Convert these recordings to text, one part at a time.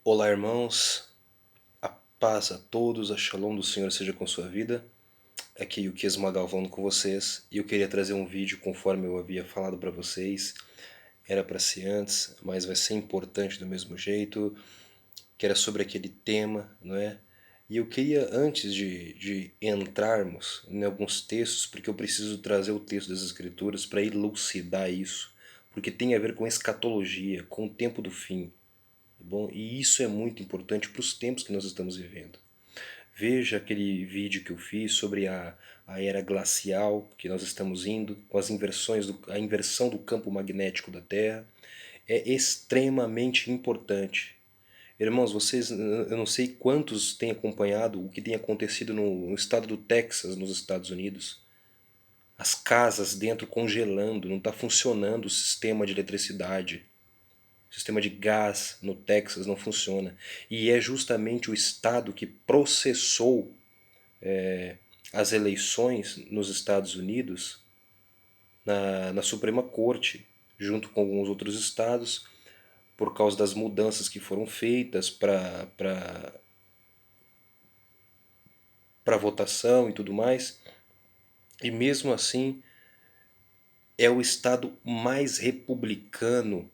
Olá, irmãos, a paz a todos, a shalom do Senhor seja com sua vida. Aqui o Kies Magal falando com vocês, e eu queria trazer um vídeo conforme eu havia falado para vocês. Era para ser antes, mas vai ser importante do mesmo jeito, que era sobre aquele tema, não é? E eu queria, antes de entrarmos em alguns textos, porque eu preciso trazer o texto das Escrituras para elucidar isso, porque tem a ver com escatologia, com o tempo do fim. Bom, e isso é muito importante para os tempos que nós estamos vivendo. Veja aquele vídeo que eu fiz sobre a era glacial que nós estamos indo, com as inversões a inversão do campo magnético da Terra. É extremamente importante. Irmãos, vocês, eu não sei quantos têm acompanhado o que tem acontecido no estado do Texas, nos Estados Unidos. As casas dentro congelando, não está funcionando o sistema de eletricidade. O sistema de gás no Texas não funciona. E é justamente o estado que processou as eleições nos Estados Unidos na Suprema Corte, junto com alguns outros estados, por causa das mudanças que foram feitas para votação e tudo mais. E mesmo assim, é o estado mais republicano,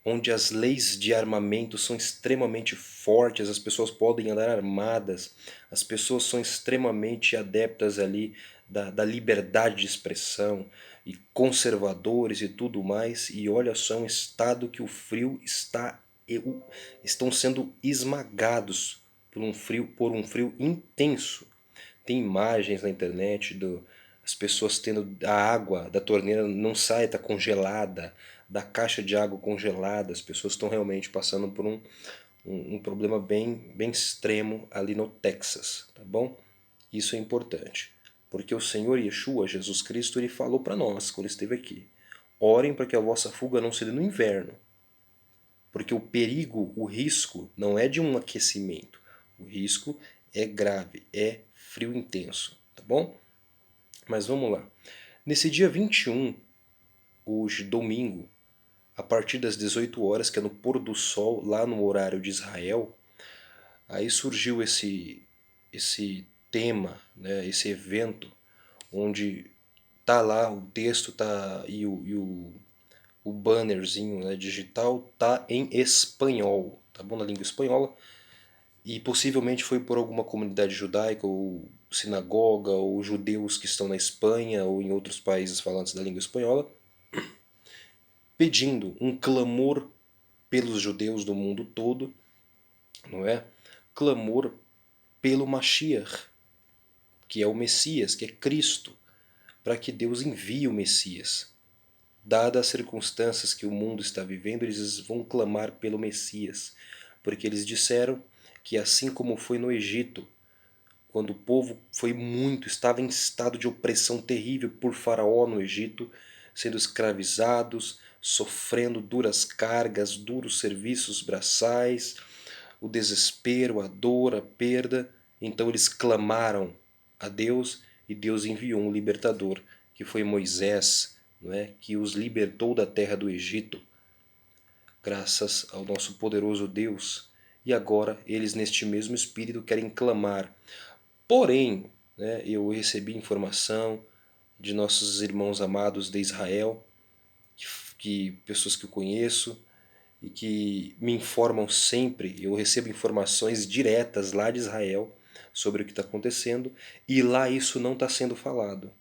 onde as leis de armamento são extremamente fortes, as pessoas podem andar armadas, as pessoas são extremamente adeptas ali da liberdade de expressão e conservadores e tudo mais. E olha só, é um estado que o frio estão sendo esmagados por um frio intenso. Tem imagens na internet as pessoas tendo a água da torneira não sai, está congelada, da caixa de água congelada. As pessoas estão realmente passando por um problema bem extremo ali no Texas, tá bom? Isso é importante, porque o Senhor Yeshua, Jesus Cristo, ele falou para nós quando ele esteve aqui: orem para que a vossa fuga não se dê no inverno, porque o perigo, o risco, não é de um aquecimento, o risco é grave, é frio intenso, tá bom? Mas vamos lá. Nesse dia 21, hoje, domingo, a partir das 18 horas, que é no pôr do sol, lá no horário de Israel, aí surgiu esse tema, né, esse evento, onde tá lá o texto tá, o bannerzinho, né, digital tá em espanhol, tá bom? Na língua espanhola. E possivelmente foi por alguma comunidade judaica ou sinagoga ou judeus que estão na Espanha ou em outros países falantes da língua espanhola, pedindo um clamor pelos judeus do mundo todo, não é? Clamor pelo Mashiach, que é o Messias, que é Cristo, para que Deus envie o Messias. Dadas as circunstâncias que o mundo está vivendo, eles vão clamar pelo Messias, porque eles disseram que assim como foi no Egito, quando o povo estava em estado de opressão terrível por Faraó no Egito, sendo escravizados, sofrendo duras cargas, duros serviços braçais, o desespero, a dor, a perda. Então eles clamaram a Deus e Deus enviou um libertador, que foi Moisés, não é? Que os libertou da terra do Egito, graças ao nosso poderoso Deus. E agora eles neste mesmo espírito querem clamar. Porém, né, eu recebi informação de nossos irmãos amados de Israel, pessoas que eu conheço e que me informam sempre. Eu recebo informações diretas lá de Israel sobre o que está acontecendo, e lá isso não está sendo falado.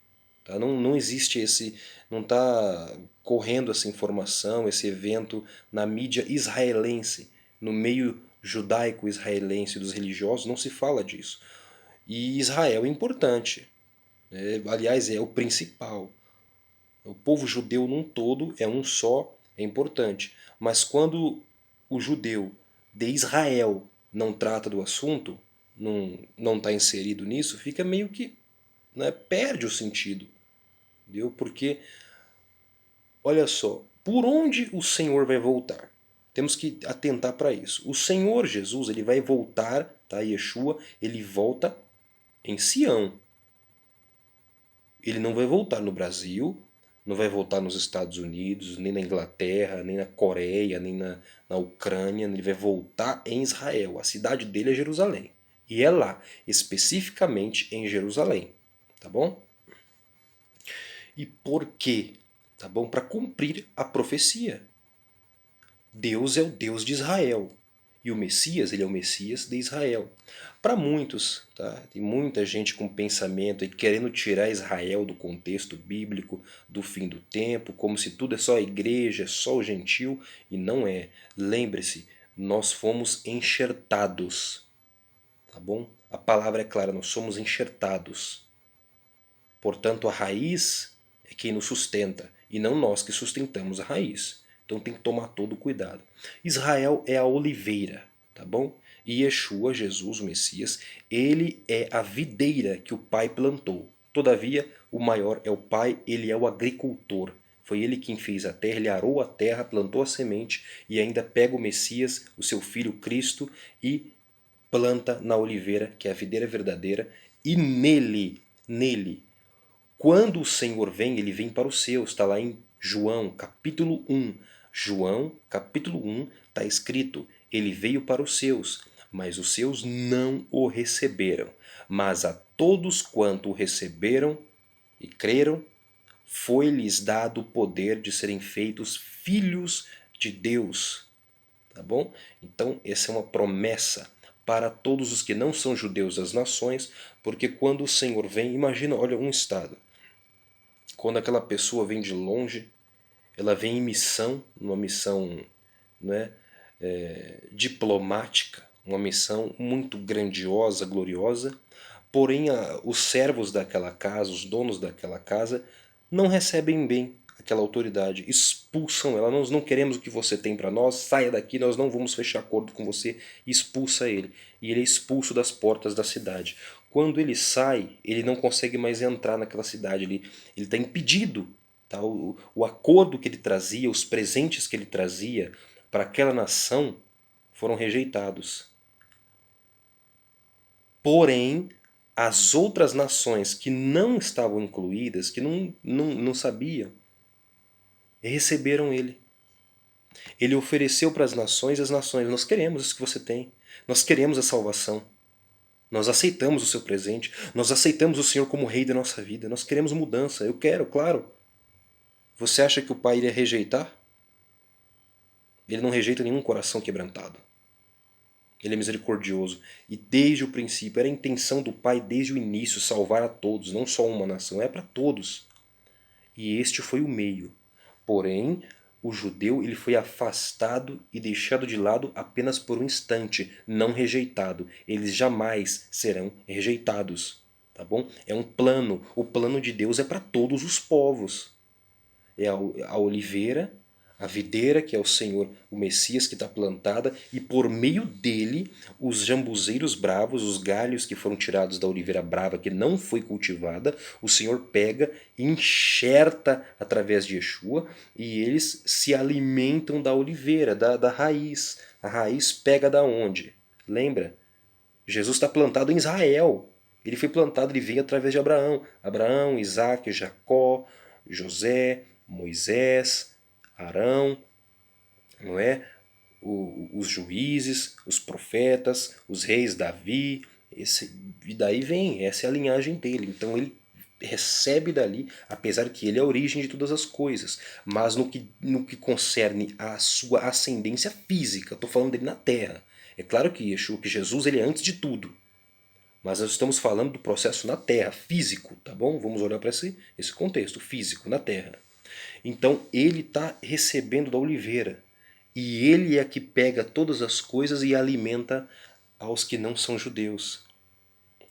Tá? Não existe não está correndo essa informação, esse evento na mídia israelense, no meio judaico israelense dos religiosos, não se fala disso. E Israel é importante, aliás, é o principal. O povo judeu num todo é um só, é importante. Mas quando o judeu de Israel não trata do assunto, não está inserido nisso, fica meio que, né, perde o sentido. Entendeu? Porque, olha só, por onde o Senhor vai voltar? Temos que atentar para isso. O Senhor Jesus, ele vai voltar, tá? Yeshua, ele volta em Sião. Ele não vai voltar no Brasil, não vai voltar nos Estados Unidos, nem na Inglaterra, nem na Coreia, nem na Ucrânia. Ele vai voltar em Israel. A cidade dele é Jerusalém. E é lá, especificamente em Jerusalém. Tá bom? E por quê? Tá bom? Para cumprir a profecia. Deus é o Deus de Israel. E o Messias, ele é o Messias de Israel. Para muitos, tá? Tem muita gente com pensamento e querendo tirar Israel do contexto bíblico, do fim do tempo, como se tudo é só a igreja, é só o gentil, e não é. Lembre-se, nós fomos enxertados, tá bom? A palavra é clara, nós somos enxertados. Portanto, a raiz é quem nos sustenta, e não nós que sustentamos a raiz. Então tem que tomar todo o cuidado. Israel é a oliveira, tá bom? E Yeshua, Jesus, o Messias, ele é a videira que o Pai plantou. Todavia, o maior é o Pai, ele é o agricultor. Foi ele quem fez a terra, ele arou a terra, plantou a semente e ainda pega o Messias, o seu filho Cristo, e planta na oliveira, que é a videira verdadeira, e nele, quando o Senhor vem, ele vem para os seus. Está lá em João, capítulo 1. João, capítulo 1, está escrito: ele veio para os seus, mas os seus não o receberam. Mas a todos quanto o receberam e creram, foi-lhes dado o poder de serem feitos filhos de Deus. Tá bom? Então, essa é uma promessa para todos os que não são judeus das nações, porque quando o Senhor vem, imagina, olha, um estado. Quando aquela pessoa vem de longe, ela vem em missão, uma missão, né, diplomática, uma missão muito grandiosa, gloriosa, porém os servos daquela casa, os donos daquela casa, não recebem bem aquela autoridade, expulsam ela. Nós não queremos o que você tem para nós, saia daqui, nós não vamos fechar acordo com você, e expulsa ele. E ele é expulso das portas da cidade. Quando ele sai, ele não consegue mais entrar naquela cidade, ele está impedido. Tá? O acordo que ele trazia, os presentes que ele trazia para aquela nação foram rejeitados. Porém, as outras nações que não estavam incluídas, que não sabiam, receberam ele. Ele ofereceu para as nações, nós queremos isso que você tem, nós queremos a salvação, nós aceitamos o seu presente, nós aceitamos o Senhor como rei da nossa vida, nós queremos mudança, eu quero, claro. Você acha que o Pai iria rejeitar? Ele não rejeita nenhum coração quebrantado. Ele é misericordioso. E desde o princípio, era a intenção do Pai desde o início salvar a todos, não só uma nação, é para todos. E este foi o meio. Porém, o judeu ele foi afastado e deixado de lado apenas por um instante, não rejeitado. Eles jamais serão rejeitados. Tá bom? É um plano. O plano de Deus é para todos os povos. É a oliveira, a videira, que é o Senhor, o Messias que está plantada, e por meio dele, os jambuzeiros bravos, os galhos que foram tirados da oliveira brava, que não foi cultivada, o Senhor pega e enxerta através de Yeshua, e eles se alimentam da oliveira, da raiz. A raiz pega da onde? Lembra? Jesus está plantado em Israel. Ele foi plantado, ele veio através de Abraão. Abraão, Isaac, Jacó, José, Moisés, Arão, não é? Os juízes, os profetas, os reis, Davi, e daí vem, essa é a linhagem dele. Então ele recebe dali, apesar que ele é a origem de todas as coisas, mas no que concerne a sua ascendência física, estou falando dele na terra. É claro que Yeshua, que Jesus, ele é antes de tudo. Mas nós estamos falando do processo na Terra, físico, tá bom? Vamos olhar para esse contexto, físico, na Terra. Então ele está recebendo da oliveira. E ele é que pega todas as coisas e alimenta aos que não são judeus.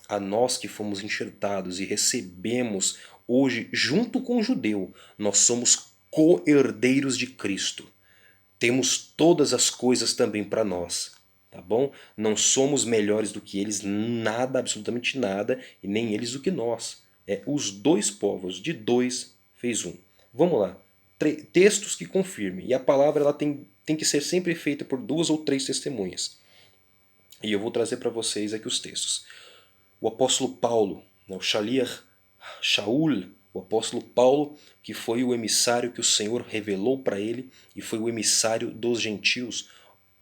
A nós que fomos enxertados e recebemos hoje, junto com o judeu, nós somos co-herdeiros de Cristo. Temos todas as coisas também para nós. Tá bom? Não somos melhores do que eles, nada, absolutamente nada, e nem eles do que nós. É os dois povos, de dois fez um. Vamos lá. Textos que confirmem. E a palavra ela tem que ser sempre feita por duas ou três testemunhas. E eu vou trazer para vocês aqui os textos. O apóstolo Paulo, o Shaliach Shaul, O apóstolo Paulo, que foi o emissário que o Senhor revelou para ele e foi o emissário dos gentios,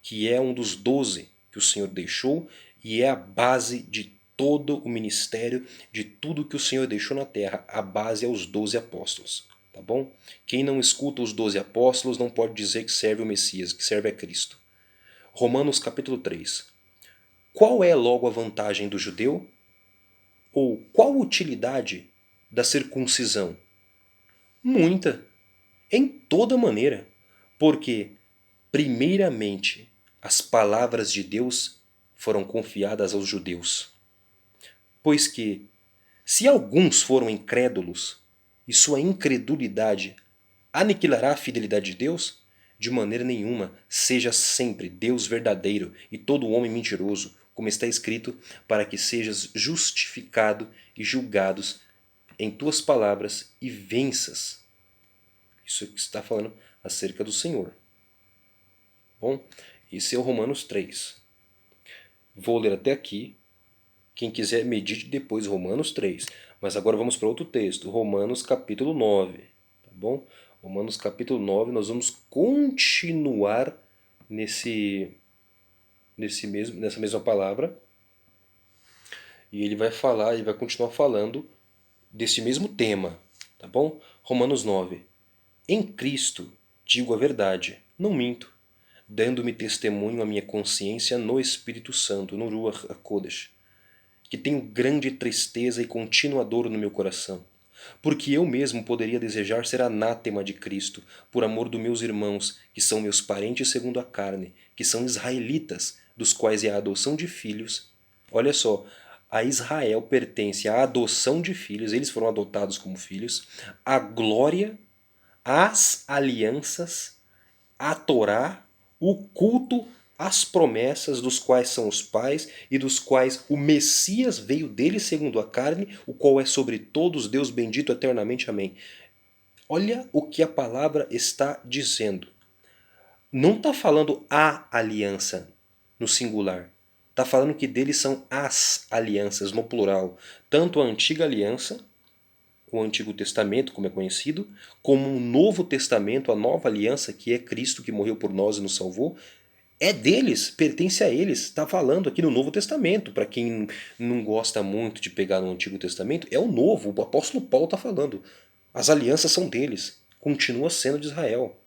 que é um dos 12 que o Senhor deixou e é a base de todo o ministério, de tudo que o Senhor deixou na terra. A base é os 12 apóstolos. Tá bom? Quem não escuta os 12 apóstolos não pode dizer que serve o Messias, que serve a Cristo. Romanos capítulo 3. Qual é logo a vantagem do judeu? Ou qual a utilidade da circuncisão? Muita, em toda maneira, porque, primeiramente, as palavras de Deus foram confiadas aos judeus. Pois que, se alguns foram incrédulos, e sua incredulidade aniquilará a fidelidade de Deus? De maneira nenhuma, seja sempre Deus verdadeiro e todo homem mentiroso, como está escrito, para que sejas justificado e julgados em tuas palavras e venças. Isso que está falando acerca do Senhor. Bom, esse é o Romanos 3. Vou ler até aqui. Quem quiser medite depois Romanos 3. Mas agora vamos para outro texto, Romanos capítulo 9. Tá bom? Romanos capítulo 9, nós vamos continuar nessa mesma palavra. E ele vai falar, ele vai continuar falando desse mesmo tema. Tá bom? Romanos 9. Em Cristo digo a verdade, não minto, dando-me testemunho à minha consciência no Espírito Santo, no Ruach HaKodesh, que tenho grande tristeza e contínua dor no meu coração, porque eu mesmo poderia desejar ser anátema de Cristo, por amor dos meus irmãos, que são meus parentes segundo a carne, que são israelitas, dos quais é a adoção de filhos. Olha só, a Israel pertence à adoção de filhos, eles foram adotados como filhos, a glória, as alianças, a Torá, o culto, as promessas dos quais são os pais e dos quais o Messias veio deles segundo a carne, o qual é sobre todos Deus bendito eternamente. Amém. Olha o que a palavra está dizendo. Não está falando a aliança no singular. Está falando que deles são as alianças no plural. Tanto a antiga aliança, o Antigo Testamento, como é conhecido, como o Novo Testamento, a nova aliança, que é Cristo que morreu por nós e nos salvou, é deles, pertence a eles. Está falando aqui no Novo Testamento. Para quem não gosta muito de pegar no Antigo Testamento, é o Novo. O apóstolo Paulo está falando. As alianças são deles. Continua sendo de Israel.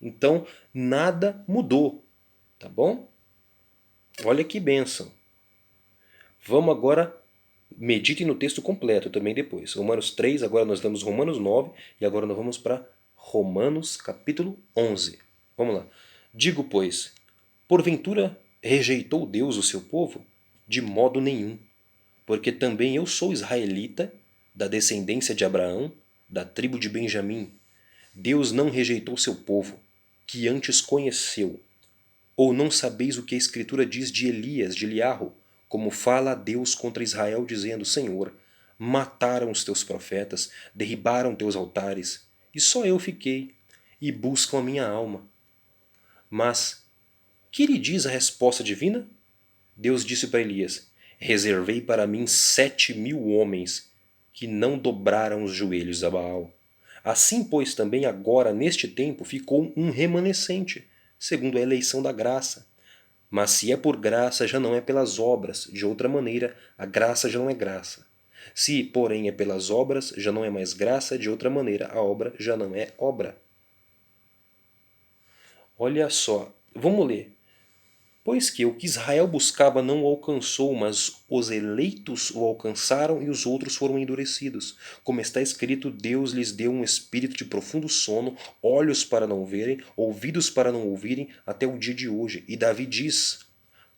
Então, nada mudou. Tá bom? Olha que bênção. Vamos agora, medite no texto completo também depois. Romanos 3, agora nós damos Romanos 9 e agora nós vamos para Romanos capítulo 11. Vamos lá. Digo, pois, porventura rejeitou Deus o seu povo? De modo nenhum. Porque também eu sou israelita, da descendência de Abraão, da tribo de Benjamim. Deus não rejeitou seu povo, que antes conheceu. Ou não sabeis o que a Escritura diz de Elias, de Eliarro, como fala a Deus contra Israel, dizendo: Senhor, mataram os teus profetas, derribaram teus altares, e só eu fiquei, e buscam a minha alma. Mas, que lhe diz a resposta divina? Deus disse para Elias: reservei para mim 7.000 homens que não dobraram os joelhos a Baal. Assim, pois, também agora, neste tempo, ficou um remanescente, segundo a eleição da graça. Mas se é por graça, já não é pelas obras. De outra maneira, a graça já não é graça. Se, porém, é pelas obras, já não é mais graça. De outra maneira, a obra já não é obra. Olha só, vamos ler. Pois que o que Israel buscava não o alcançou, mas os eleitos o alcançaram e os outros foram endurecidos. Como está escrito, Deus lhes deu um espírito de profundo sono, olhos para não verem, ouvidos para não ouvirem, até o dia de hoje. E Davi diz: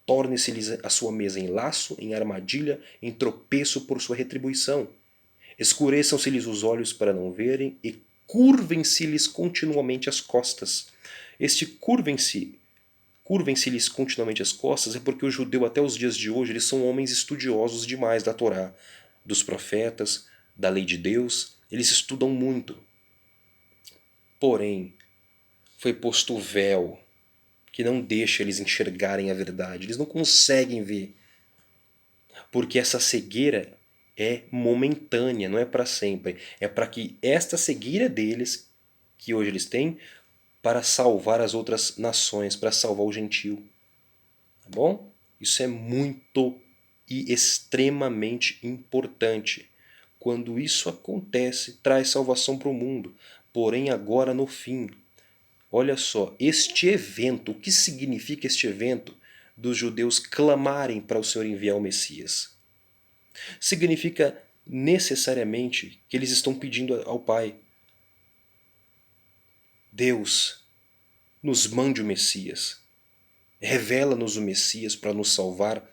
torne-se-lhes a sua mesa em laço, em armadilha, em tropeço por sua retribuição. Escureçam-se-lhes os olhos para não verem e curvem-se-lhes continuamente as costas. Este curvem-se-lhes continuamente as costas é porque o judeu até os dias de hoje eles são homens estudiosos demais da Torá, dos profetas, da lei de Deus. Eles estudam muito. Porém, foi posto o véu que não deixa eles enxergarem a verdade. Eles não conseguem ver. Porque essa cegueira é momentânea, não é para sempre. É para que esta cegueira deles, que hoje eles têm, para salvar as outras nações, para salvar o gentio. Tá bom? Isso é muito e extremamente importante. Quando isso acontece, traz salvação para o mundo. Porém, agora no fim, olha só, este evento, o que significa este evento dos judeus clamarem para o Senhor enviar o Messias? Significa necessariamente que eles estão pedindo ao Pai: Deus, nos mande o Messias. Revela-nos o Messias para nos salvar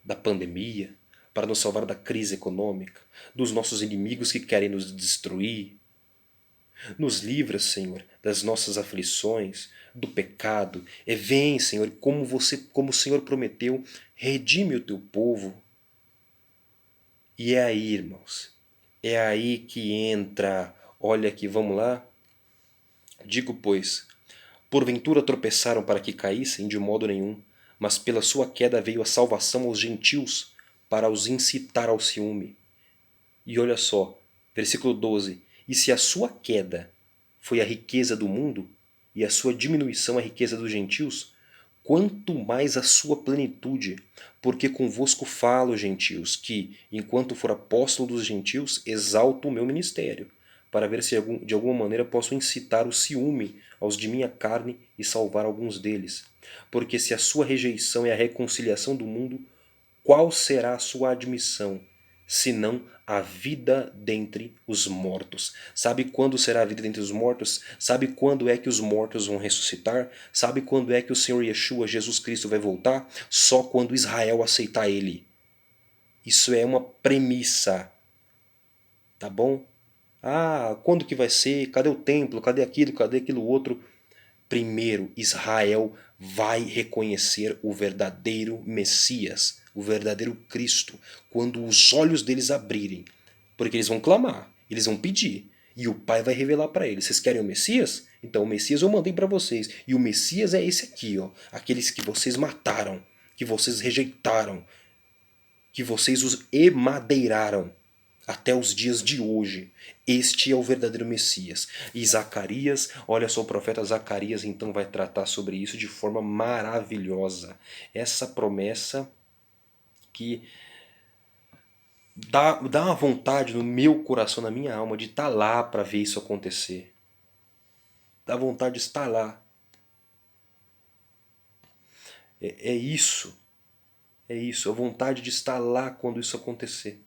da pandemia, para nos salvar da crise econômica, dos nossos inimigos que querem nos destruir. Nos livra, Senhor, das nossas aflições, do pecado. E vem, Senhor, como o Senhor prometeu, redime o teu povo. E é aí, irmãos, é aí que entra. Olha aqui, vamos lá. Digo, pois, porventura tropeçaram para que caíssem? De modo nenhum. Mas pela sua queda veio a salvação aos gentios, para os incitar ao ciúme. E olha só, versículo 12. E se a sua queda foi a riqueza do mundo, e a sua diminuição a riqueza dos gentios, quanto mais a sua plenitude, porque convosco falo, gentios, que, enquanto for apóstolo dos gentios, exalto o meu ministério, para ver se de alguma maneira posso incitar o ciúme aos de minha carne e salvar alguns deles. Porque se a sua rejeição é a reconciliação do mundo, qual será a sua admissão, senão a vida dentre os mortos? Sabe quando será a vida dentre os mortos? Sabe quando é que os mortos vão ressuscitar? Sabe quando é que o Senhor Yeshua, Jesus Cristo, vai voltar? Só quando Israel aceitar Ele. Isso é uma premissa. Tá bom? Ah, quando que vai ser? Cadê o templo? Cadê aquilo? Cadê aquilo outro? Primeiro, Israel vai reconhecer o verdadeiro Messias, o verdadeiro Cristo, quando os olhos deles abrirem. Porque eles vão clamar, eles vão pedir. E o Pai vai revelar para eles: vocês querem o Messias? Então o Messias eu mandei para vocês. E o Messias é esse aqui, ó, aqueles que vocês mataram, que vocês rejeitaram, que vocês os emadeiraram até os dias de hoje. Este é o verdadeiro Messias. E Zacarias, olha só, o profeta Zacarias então vai tratar sobre isso de forma maravilhosa. Essa promessa que dá uma vontade no meu coração, na minha alma, de estar lá para ver isso acontecer. Dá vontade de estar lá. É isso. É isso. A vontade de estar lá quando isso acontecer.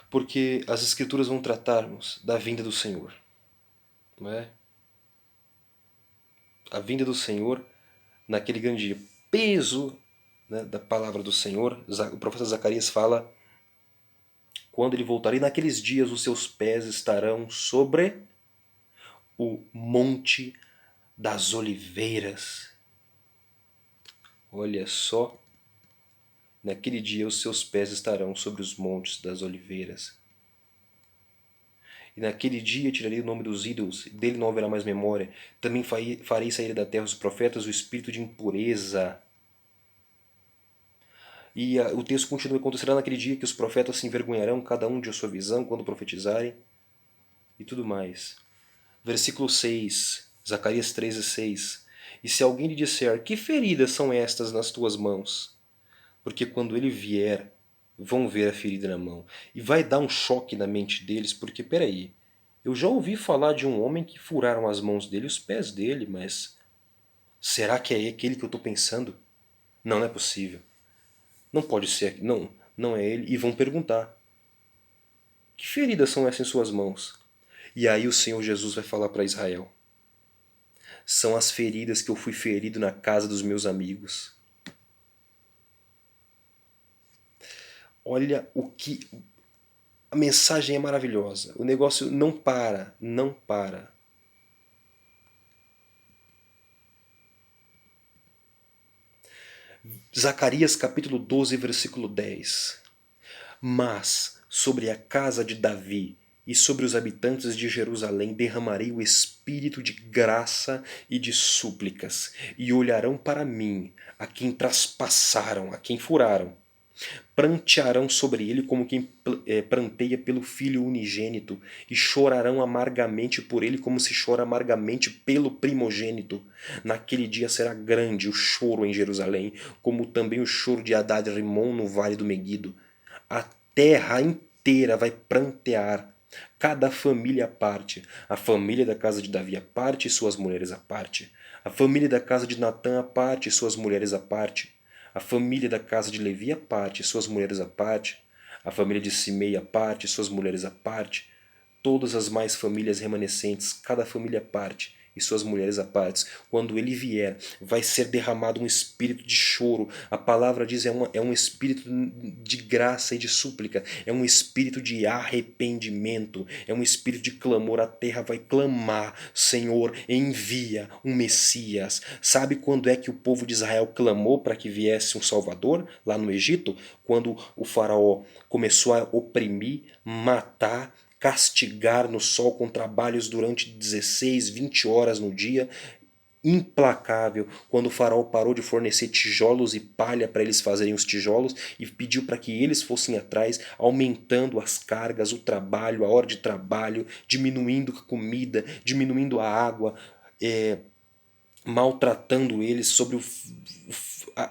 Porque as Escrituras vão tratar-nos da vinda do Senhor. Não é? A vinda do Senhor naquele grande dia. Peso, né, da palavra do Senhor. O profeta Zacarias fala: quando ele voltar, e naqueles dias os seus pés estarão sobre o monte das oliveiras. Olha só, naquele dia os seus pés estarão sobre os montes das oliveiras. E naquele dia tirarei o nome dos ídolos, dele não haverá mais memória. Também farei sair da terra os profetas, o espírito de impureza. E o texto continua: acontecerá naquele dia que os profetas se envergonharão, cada um de sua visão, quando profetizarem, e tudo mais. Versículo 6, Zacarias 13:6. E se alguém lhe disser: que feridas são estas nas tuas mãos? Porque quando ele vier, vão ver a ferida na mão. E vai dar um choque na mente deles, porque peraí, eu já ouvi falar de um homem que furaram as mãos dele e os pés dele, mas será que é aquele que eu estou pensando? Não, não é possível. Não pode ser, não, não é ele. E vão perguntar: que feridas são essas em suas mãos? E aí o Senhor Jesus vai falar para Israel: são as feridas que eu fui ferido na casa dos meus amigos. Olha o que... A mensagem é maravilhosa. O negócio não para, não para. Zacarias capítulo 12, versículo 10. Mas sobre a casa de Davi e sobre os habitantes de Jerusalém derramarei o espírito de graça e de súplicas, e olharão para mim, a quem traspassaram, a quem furaram. Prantearão sobre ele como quem pranteia pelo filho unigênito, e chorarão amargamente por ele como se chora amargamente pelo primogênito. Naquele dia será grande o choro em Jerusalém, como também o choro de Hadad-rimon no vale do Meguido. A terra inteira vai prantear, cada família à parte, a família da casa de Davi à parte e suas mulheres à parte, a família da casa de Natã à parte e suas mulheres à parte, a família da casa de Levi à parte e suas mulheres à parte, a família de Simei à parte e suas mulheres à parte, todas as mais famílias remanescentes, cada família à parte, e suas mulheres à parte. Quando ele vier, vai ser derramado um espírito de choro. A palavra diz é um espírito de graça e de súplica. É um espírito de arrependimento. É um espírito de clamor. A terra vai clamar: Senhor, envia um Messias. Sabe quando é que o povo de Israel clamou para que viesse um Salvador? Lá no Egito? Quando o faraó começou a oprimir, matar, castigar no sol com trabalhos durante 16, 20 horas no dia, implacável, quando o faraó parou de fornecer tijolos e palha para eles fazerem os tijolos e pediu para que eles fossem atrás, aumentando as cargas, o trabalho, a hora de trabalho, diminuindo a comida, diminuindo a água, maltratando eles sobre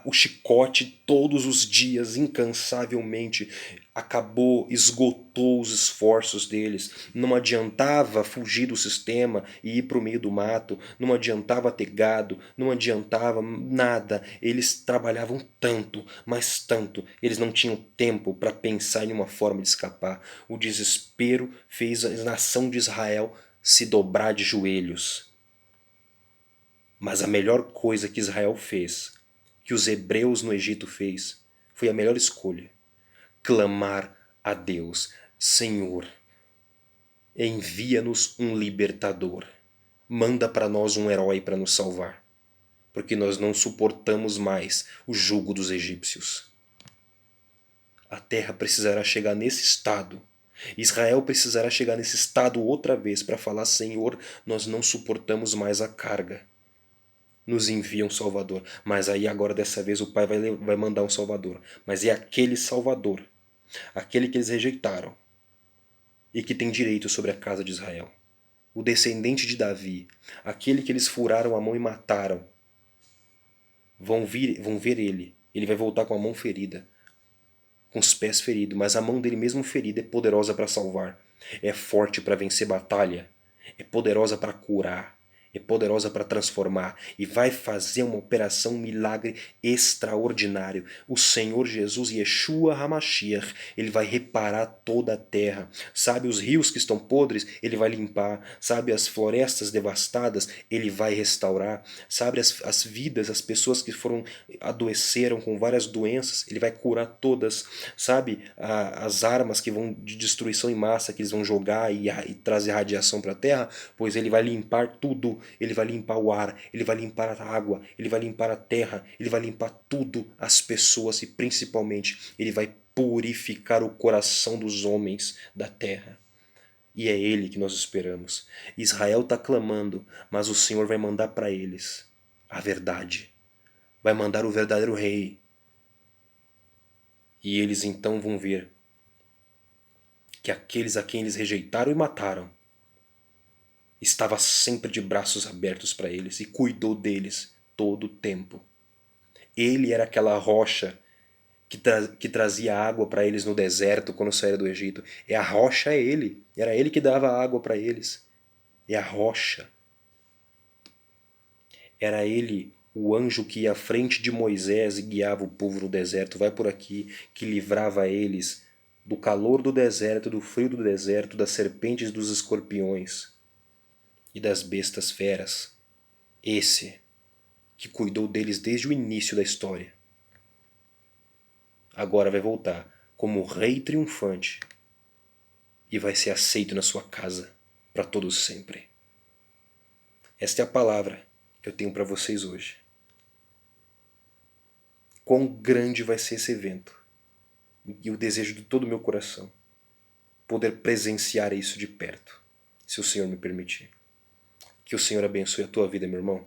o chicote todos os dias, incansavelmente. Acabou, esgotou os esforços deles. Não adiantava fugir do sistema e ir para o meio do mato, não adiantava ter gado, não adiantava nada. Eles trabalhavam tanto, mas tanto, eles não tinham tempo para pensar em uma forma de escapar. O desespero fez a nação de Israel se dobrar de joelhos. Mas a melhor coisa que Israel fez, que os hebreus no Egito fez, foi a melhor escolha: clamar a Deus: Senhor, envia-nos um libertador, manda para nós um herói para nos salvar, porque nós não suportamos mais o jugo dos egípcios. A terra precisará chegar nesse estado. Israel precisará chegar nesse estado outra vez para falar: Senhor, nós não suportamos mais a carga. Nos envia um Salvador. Mas aí agora dessa vez o Pai vai mandar um Salvador. Mas é aquele Salvador, aquele que eles rejeitaram e que tem direito sobre a casa de Israel. O descendente de Davi, aquele que eles furaram a mão e mataram. Vão ver ele. Ele vai voltar com a mão ferida, com os pés feridos, mas a mão dele mesmo ferida é poderosa para salvar. É forte para vencer batalha. É poderosa para curar. É poderosa para transformar e vai fazer uma operação, um milagre extraordinário. O Senhor Jesus, Yeshua HaMashiach, ele vai reparar toda a terra. Sabe os rios que estão podres? Ele vai limpar. Sabe as florestas devastadas? Ele vai restaurar. Sabe as vidas, as pessoas que adoeceram com várias doenças? Ele vai curar todas. Sabe as armas que vão de destruição em massa que eles vão jogar e trazer radiação para a terra? Pois ele vai limpar tudo. Ele vai limpar o ar, ele vai limpar a água, ele vai limpar a terra, ele vai limpar tudo, as pessoas e principalmente ele vai purificar o coração dos homens da terra. E é ele que nós esperamos. Israel está clamando, mas o Senhor vai mandar para eles a verdade. Vai mandar o verdadeiro rei. E eles então vão ver que aqueles a quem eles rejeitaram e mataram estava sempre de braços abertos para eles e cuidou deles todo o tempo. Ele era aquela rocha que trazia água para eles no deserto quando saíram do Egito. A rocha é ele. Era ele que dava água para eles. É a rocha. Era ele, o anjo que ia à frente de Moisés e guiava o povo no deserto. Vai por aqui, que livrava eles do calor do deserto, do frio do deserto, das serpentes, dos escorpiões e das bestas feras. Esse que cuidou deles desde o início da história. Agora vai voltar como rei triunfante e vai ser aceito na sua casa para todos sempre. Esta é a palavra que eu tenho para vocês hoje. Quão grande vai ser esse evento e o desejo de todo o meu coração poder presenciar isso de perto, se o Senhor me permitir. Que o Senhor abençoe a tua vida, meu irmão.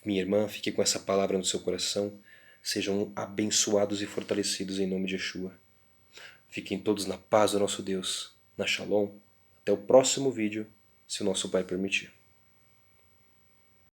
Minha irmã, fique com essa palavra no seu coração. Sejam abençoados e fortalecidos em nome de Yeshua. Fiquem todos na paz do nosso Deus, na Shalom. Até o próximo vídeo, se o nosso Pai permitir.